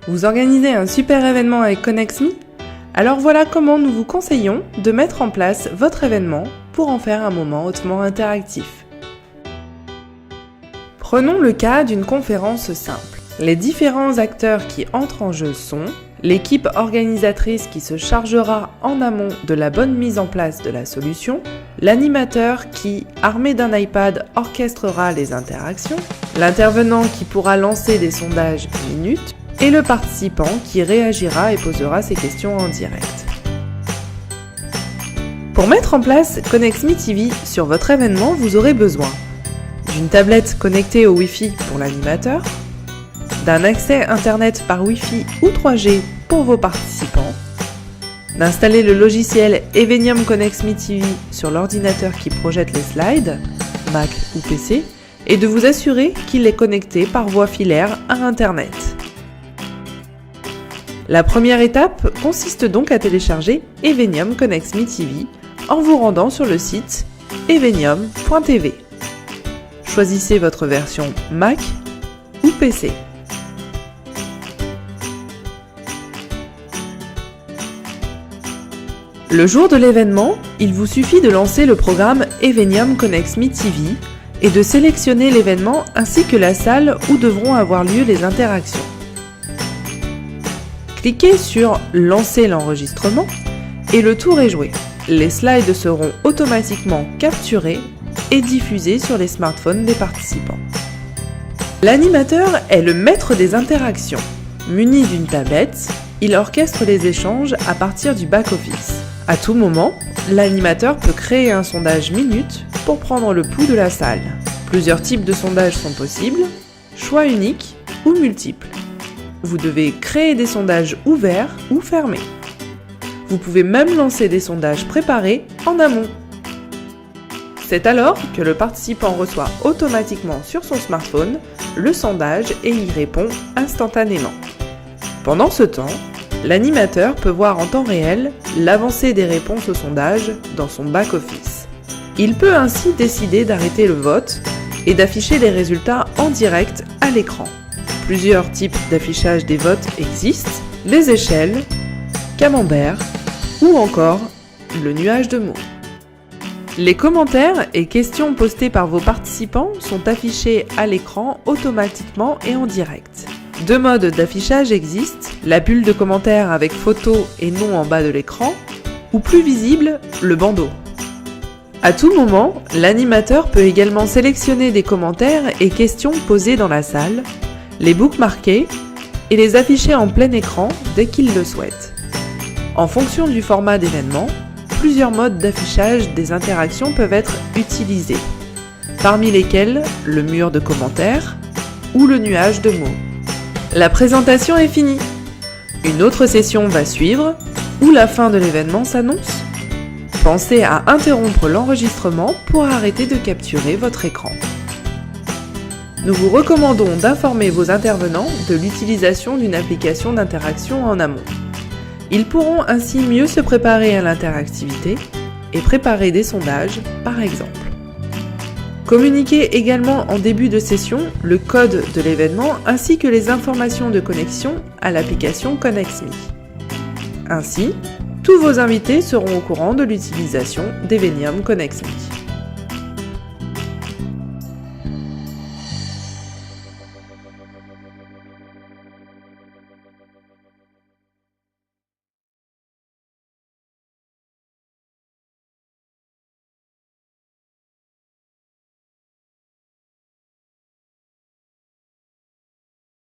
Vous organisez un super événement avec ConnexMe? Alors voilà comment nous vous conseillons de mettre en place votre événement pour en faire un moment hautement interactif. Prenons le cas d'une conférence simple. Les différents acteurs qui entrent en jeu sont l'équipe organisatrice qui se chargera en amont de la bonne mise en place de la solution, l'animateur qui, armé d'un iPad, orchestrera les interactions, l'intervenant qui pourra lancer des sondages minutes, et le participant qui réagira et posera ses questions en direct. Pour mettre en place ConnexMe TV sur votre événement, vous aurez besoin d'une tablette connectée au Wi-Fi pour l'animateur, d'un accès Internet par Wi-Fi ou 3G pour vos participants, d'installer le logiciel Evenium ConnexMe TV sur l'ordinateur qui projette les slides, Mac ou PC, et de vous assurer qu'il est connecté par voie filaire à Internet. La première étape consiste donc à télécharger Evenium ConnexMe TV en vous rendant sur le site evenium.tv. Choisissez votre version Mac ou PC. Le jour de l'événement, il vous suffit de lancer le programme Evenium ConnexMe TV et de sélectionner l'événement ainsi que la salle où devront avoir lieu les interactions. Cliquez sur « Lancer l'enregistrement » et le tour est joué. Les slides seront automatiquement capturés et diffusés sur les smartphones des participants. L'animateur est le maître des interactions. Muni d'une tablette, il orchestre les échanges à partir du back-office. À tout moment, l'animateur peut créer un sondage minute pour prendre le pouls de la salle. Plusieurs types de sondages sont possibles, choix unique ou multiples. Vous devez créer des sondages ouverts ou fermés. Vous pouvez même lancer des sondages préparés en amont. C'est alors que le participant reçoit automatiquement sur son smartphone le sondage et y répond instantanément. Pendant ce temps, l'animateur peut voir en temps réel l'avancée des réponses au sondage dans son back-office. Il peut ainsi décider d'arrêter le vote et d'afficher les résultats en direct à l'écran. Plusieurs types d'affichage des votes existent, les échelles, camembert ou encore le nuage de mots. Les commentaires et questions postées par vos participants sont affichés à l'écran automatiquement et en direct. Deux modes d'affichage existent, la bulle de commentaires avec photo et nom en bas de l'écran, ou plus visible, le bandeau. À tout moment, l'animateur peut également sélectionner des commentaires et questions posées dans la salle, les bookmarker et les afficher en plein écran dès qu'il le souhaite. En fonction du format d'événement, plusieurs modes d'affichage des interactions peuvent être utilisés, parmi lesquels le mur de commentaires ou le nuage de mots. La présentation est finie. Une autre session va suivre où la fin de l'événement s'annonce. Pensez à interrompre l'enregistrement pour arrêter de capturer votre écran. Nous vous recommandons d'informer vos intervenants de l'utilisation d'une application d'interaction en amont. Ils pourront ainsi mieux se préparer à l'interactivité et préparer des sondages, par exemple. Communiquez également en début de session le code de l'événement ainsi que les informations de connexion à l'application ConnexMe. Ainsi, tous vos invités seront au courant de l'utilisation d'Evenium ConnexMe.